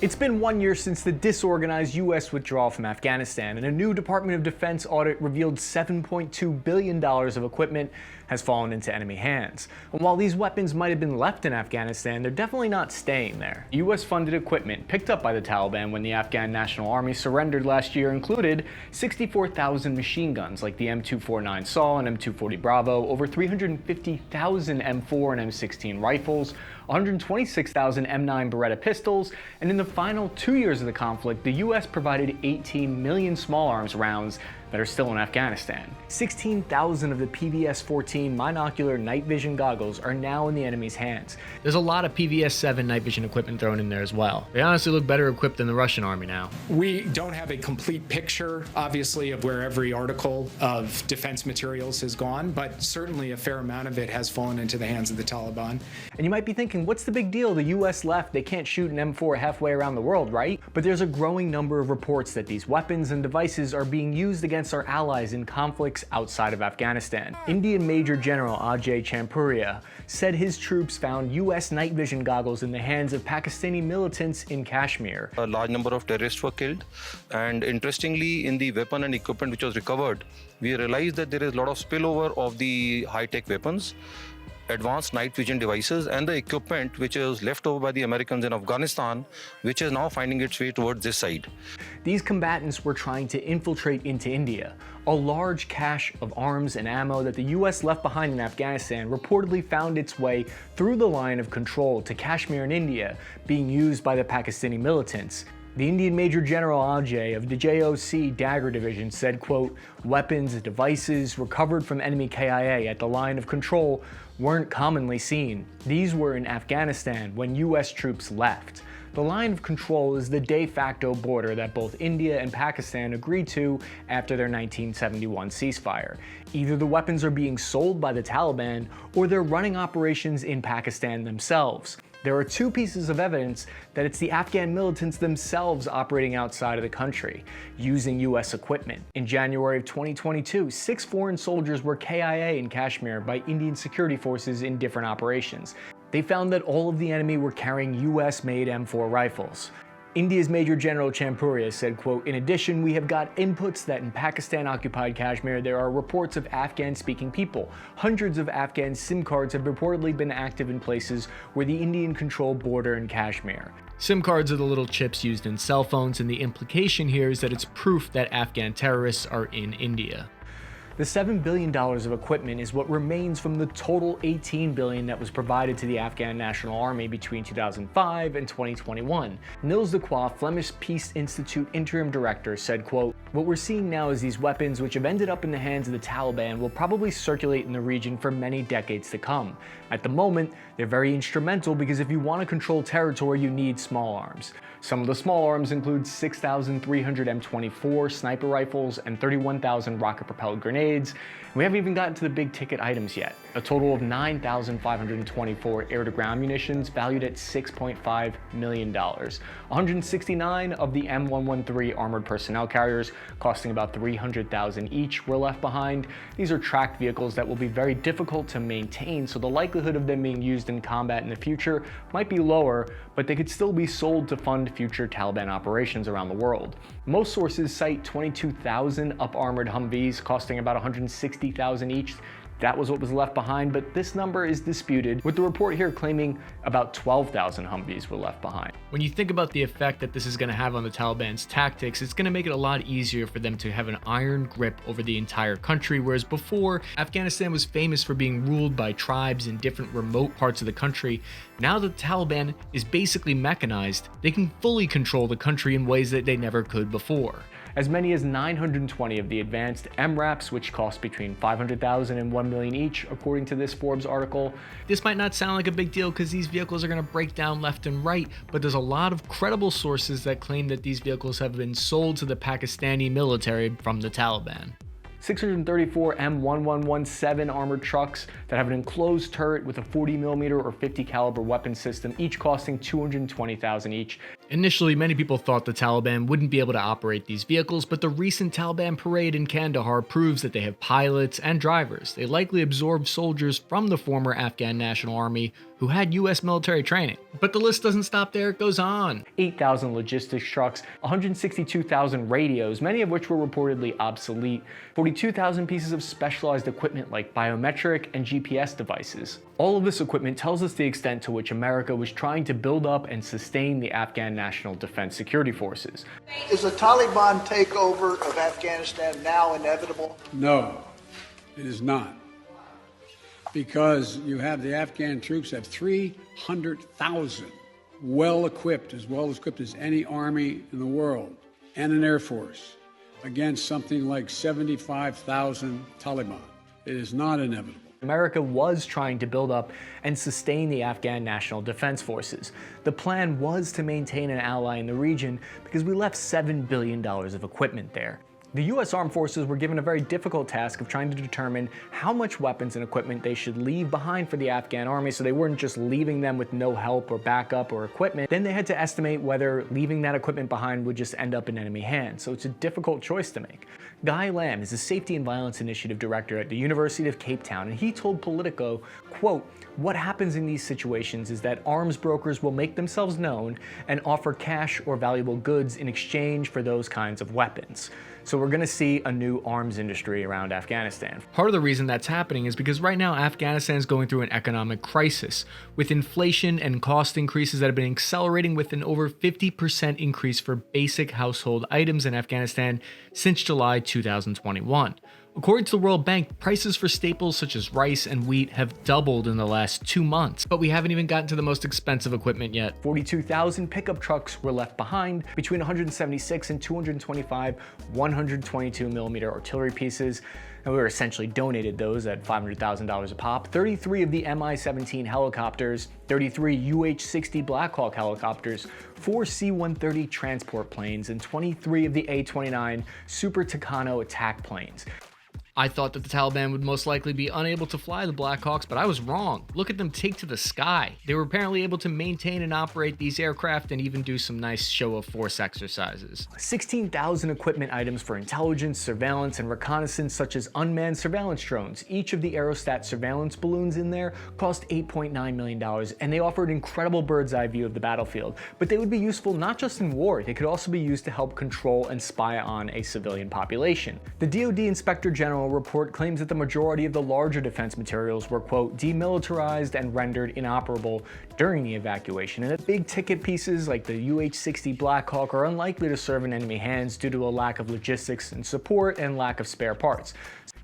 It's been 1 year since the disorganized U.S. withdrawal from Afghanistan, and a new Department of Defense audit revealed $7.2 billion of equipment has fallen into enemy hands. And while these weapons might have been left in Afghanistan, they're definitely not staying there. U.S.-funded equipment picked up by the Taliban when the Afghan National Army surrendered last year included 64,000 machine guns like the M249 Saw and M240 Bravo, over 350,000 M4 and M16 rifles, 126,000 M9 Beretta pistols, and in the final 2 years of the conflict, the U.S. provided 18 million small arms rounds that are still in Afghanistan. 16,000 of the PVS-14 monocular night vision goggles are now in the enemy's hands. There's a lot of PVS-7 night vision equipment thrown in there as well. They honestly look better equipped than the Russian army now. We don't have a complete picture, obviously, of where every article of defense materials has gone, but certainly a fair amount of it has fallen into the hands of the Taliban. And you might be thinking, what's the big deal? The US left, they can't shoot an M4 halfway around the world, right? But there's a growing number of reports that these weapons and devices are being used against our allies in conflicts outside of Afghanistan. Indian Major General Ajay Champuria said his troops found US night vision goggles in the hands of Pakistani militants in Kashmir. A large number of terrorists were killed, and interestingly, in the weapon and equipment which was recovered, we realized that there is a lot of spillover of the high-tech weapons, advanced night vision devices, and the equipment which is left over by the Americans in Afghanistan, which is now finding its way towards this side. These combatants were trying to infiltrate into India. A large cache of arms and ammo that the US left behind in Afghanistan reportedly found its way through the line of control to Kashmir in India, being used by the Pakistani militants. The Indian Major General Ajay of the JOC Dagger Division said, quote, "Weapons and devices recovered from enemy KIA at the line of control weren't commonly seen. These were in Afghanistan when US troops left." The line of control is the de facto border that both India and Pakistan agreed to after their 1971 ceasefire. Either the weapons are being sold by the Taliban or they're running operations in Pakistan themselves. There are two pieces of evidence that it's the Afghan militants themselves operating outside of the country, using US equipment. In January of 2022, 6 foreign soldiers were KIA in Kashmir by Indian security forces in different operations. They found that all of the enemy were carrying US-made M4 rifles. India's Major General Champuria said, quote, "In addition, we have got inputs that in Pakistan-occupied Kashmir there are reports of Afghan-speaking people. Hundreds of Afghan SIM cards have reportedly been active in places where the Indian-controlled border in Kashmir." SIM cards are the little chips used in cell phones, and the implication here is that it's proof that Afghan terrorists are in India. The $7 billion of equipment is what remains from the total $18 billion that was provided to the Afghan National Army between 2005 and 2021. Nils de Quaa, Flemish Peace Institute interim director, said, quote, "What we're seeing now is these weapons, which have ended up in the hands of the Taliban, will probably circulate in the region for many decades to come. At the moment, they're very instrumental because if you want to control territory, you need small arms. Some of the small arms include 6,300 M24 sniper rifles and 31,000 rocket-propelled grenades. We haven't even gotten to the big-ticket items yet. A total of 9,524 air-to-ground munitions valued at $6.5 million. 169 of the M113 armored personnel carriers, costing about $300,000 each, were left behind. These are tracked vehicles that will be very difficult to maintain, so the likelihood of them being used in combat in the future might be lower, but they could still be sold to fund future Taliban operations around the world. Most sources cite 22,000 up-armored Humvees costing about $160,000 each. That was what was left behind, but this number is disputed, with the report here claiming about 12,000 Humvees were left behind. When you think about the effect that this is going to have on the Taliban's tactics, it's going to make it a lot easier for them to have an iron grip over the entire country, whereas before, Afghanistan was famous for being ruled by tribes in different remote parts of the country. Now that the Taliban is basically mechanized, they can fully control the country in ways that they never could before. As many as 920 of the advanced MRAPs, which cost between $500,000 and $1 million each, according to this Forbes article. This might not sound like a big deal because these vehicles are going to break down left and right, but there's a lot of credible sources that claim that these vehicles have been sold to the Pakistani military from the Taliban. 634 M1117 armored trucks that have an enclosed turret with a 40mm or 50 caliber weapon system, each costing $220,000 each. Initially, many people thought the Taliban wouldn't be able to operate these vehicles, but the recent Taliban parade in Kandahar proves that they have pilots and drivers. They likely absorbed soldiers from the former Afghan National Army who had US military training. But the list doesn't stop there, it goes on. 8,000 logistics trucks, 162,000 radios, many of which were reportedly obsolete, 42,000 pieces of specialized equipment like biometric and GPS devices. All of this equipment tells us the extent to which America was trying to build up and sustain the Afghan National Defense Security Forces. Is the Taliban takeover of Afghanistan now inevitable? No, it is not. Because you have the Afghan troops have 300,000 well-equipped as any army in the world, and an air force against something like 75,000 Taliban. It is not inevitable. America was trying to build up and sustain the Afghan National Defense Forces. The plan was to maintain an ally in the region because we left $7 billion of equipment there. The US Armed Forces were given a very difficult task of trying to determine how much weapons and equipment they should leave behind for the Afghan army so they weren't just leaving them with no help or backup or equipment. Then they had to estimate whether leaving that equipment behind would just end up in enemy hands, so it's a difficult choice to make. Guy Lamb is the Safety and Violence Initiative Director at the University of Cape Town, and he told Politico, quote, "What happens in these situations is that arms brokers will make themselves known and offer cash or valuable goods in exchange for those kinds of weapons." So we're going to see a new arms industry around Afghanistan. Part of the reason that's happening is because right now Afghanistan is going through an economic crisis, with inflation and cost increases that have been accelerating, with an over 50% increase for basic household items in Afghanistan since July 2021. According to the World Bank, prices for staples such as rice and wheat have doubled in the last 2 months, but we haven't even gotten to the most expensive equipment yet. 42,000 pickup trucks were left behind, between 176 and 225 122mm artillery pieces, and we were essentially donated those at $500,000 a pop. 33 of the Mi-17 helicopters, 33 UH-60 Black Hawk helicopters, 4 C-130 transport planes, and 23 of the A-29 Super Tucano attack planes. I thought that the Taliban would most likely be unable to fly the Black Hawks, but I was wrong. Look at them take to the sky. They were apparently able to maintain and operate these aircraft and even do some nice show of force exercises. 16,000 equipment items for intelligence, surveillance, and reconnaissance, such as unmanned surveillance drones. Each of the aerostat surveillance balloons in there cost $8.9 million, and they offered an incredible bird's eye view of the battlefield. But they would be useful not just in war, they could also be used to help control and spy on a civilian population. The DoD Inspector General report claims that the majority of the larger defense materials were, quote, demilitarized and rendered inoperable during the evacuation, and that big ticket pieces like the UH-60 Black Hawk are unlikely to serve in enemy hands due to a lack of logistics and support and lack of spare parts.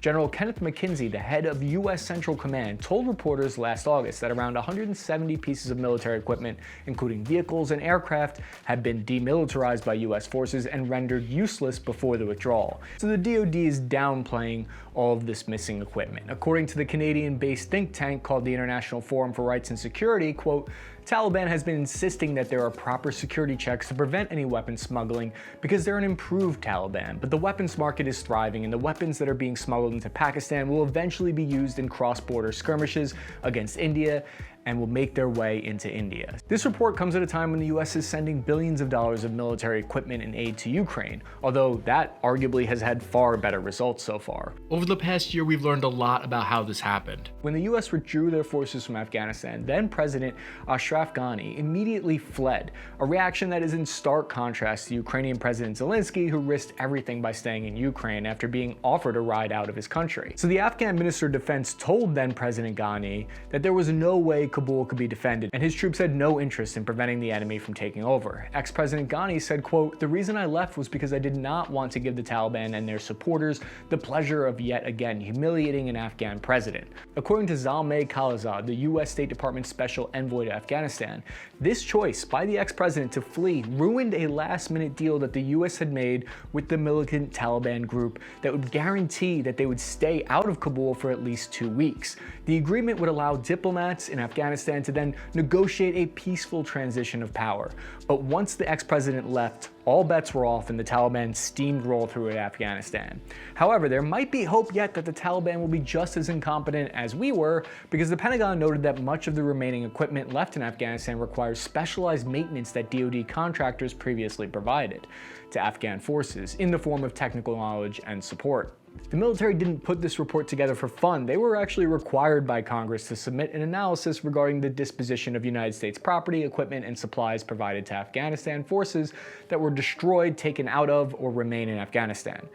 General Kenneth McKenzie, the head of U.S. Central Command, told reporters last August that around 170 pieces of military equipment, including vehicles and aircraft, had been demilitarized by U.S. forces and rendered useless before the withdrawal. So the DoD is downplaying all of this missing equipment. According to the Canadian-based think tank called the International Forum for Rights and Security, quote, Taliban has been insisting that there are proper security checks to prevent any weapons smuggling because they're an improved Taliban, but the weapons market is thriving and the weapons that are being smuggled into Pakistan will eventually be used in cross-border skirmishes against India and will make their way into India. This report comes at a time when the US is sending billions of dollars of military equipment and aid to Ukraine, although that arguably has had far better results so far. Over the past year, we've learned a lot about how this happened. When the US withdrew their forces from Afghanistan, then President Ashraf Ghani immediately fled, a reaction that is in stark contrast to Ukrainian President Zelensky, who risked everything by staying in Ukraine after being offered a ride out of his country. So the Afghan Minister of Defense told then President Ghani that there was no way Kabul could be defended, and his troops had no interest in preventing the enemy from taking over. Ex-President Ghani said, quote, "The reason I left was because I did not want to give the Taliban and their supporters the pleasure of yet again humiliating an Afghan president." According to Zalmay Khalilzad, the US State Department Special Envoy to Afghanistan, this choice by the ex-president to flee ruined a last-minute deal that the US had made with the militant Taliban group that would guarantee that they would stay out of Kabul for at least 2 weeks. The agreement would allow diplomats in Afghanistan Afghanistan to then negotiate a peaceful transition of power. But once the ex-president left, all bets were off and the Taliban steamrolled through Afghanistan. However, there might be hope yet that the Taliban will be just as incompetent as we were, because the Pentagon noted that much of the remaining equipment left in Afghanistan requires specialized maintenance that DoD contractors previously provided to Afghan forces in the form of technical knowledge and support. The military didn't put this report together for fun. They were actually required by Congress to submit an analysis regarding the disposition of United States property, equipment, and supplies provided to Afghanistan forces that were destroyed, taken out of, or remain in Afghanistan.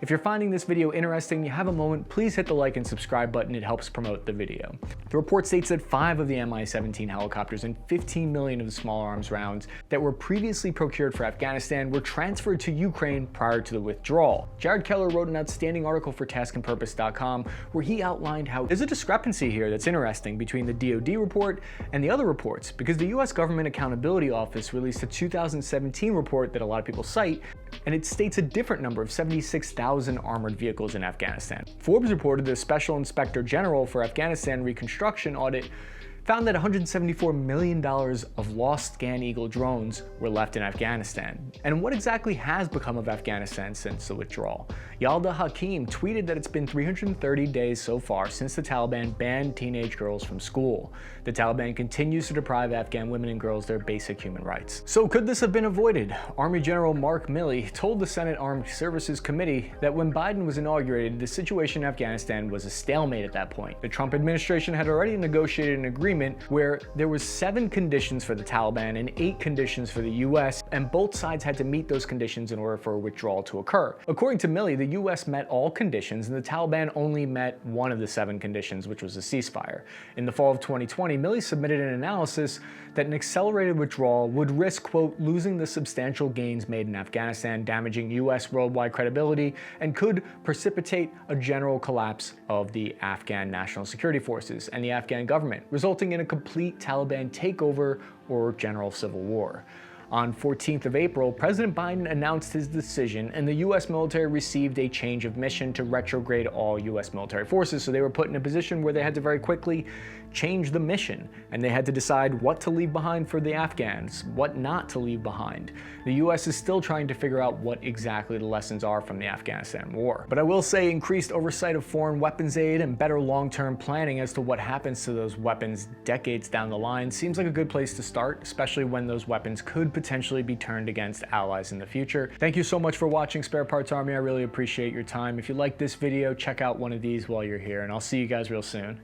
If you're finding this video interesting, you have a moment, please hit the like and subscribe button. It helps promote the video. The report states that 5 of the Mi-17 helicopters and 15 million of the small arms rounds that were previously procured for Afghanistan were transferred to Ukraine prior to the withdrawal. Jared Keller wrote an outstanding article for taskandpurpose.com where he outlined how there's a discrepancy here that's interesting between the DoD report and the other reports, because the US Government Accountability Office released a 2017 report that a lot of people cite, and it states a different number of 76,000 armored vehicles in Afghanistan. Forbes reported the Special Inspector General for Afghanistan Reconstruction audit found that $174 million of lost Scan Eagle drones were left in Afghanistan. And what exactly has become of Afghanistan since the withdrawal? Yalda Hakim tweeted that it's been 330 days so far since the Taliban banned teenage girls from school. The Taliban continues to deprive Afghan women and girls their basic human rights. So could this have been avoided? Army General Mark Milley told the Senate Armed Services Committee that when Biden was inaugurated, the situation in Afghanistan was a stalemate at that point. The Trump administration had already negotiated an agreement where there was 7 conditions for the Taliban and 8 conditions for the US, and both sides had to meet those conditions in order for a withdrawal to occur. According to Milley, the US met all conditions and the Taliban only met one of the 7 conditions, which was a ceasefire. In the fall of 2020, Milley submitted an analysis that an accelerated withdrawal would risk, quote, losing the substantial gains made in Afghanistan, damaging US worldwide credibility, and could precipitate a general collapse of the Afghan National Security Forces and the Afghan government, resulting in a complete Taliban takeover or general civil war. On 14th of April, President Biden announced his decision, and the US military received a change of mission to retrograde all US military forces. So they were put in a position where they had to very quickly change the mission, and they had to decide what to leave behind for the Afghans, what not to leave behind. The US is still trying to figure out what exactly the lessons are from the Afghanistan war. But I will say increased oversight of foreign weapons aid and better long-term planning as to what happens to those weapons decades down the line seems like a good place to start, especially when those weapons could potentially be turned against allies in the future. Thank you so much for watching Spare Parts Army. I really appreciate your time. If you like this video, check out one of these while you're here, and I'll see you guys real soon.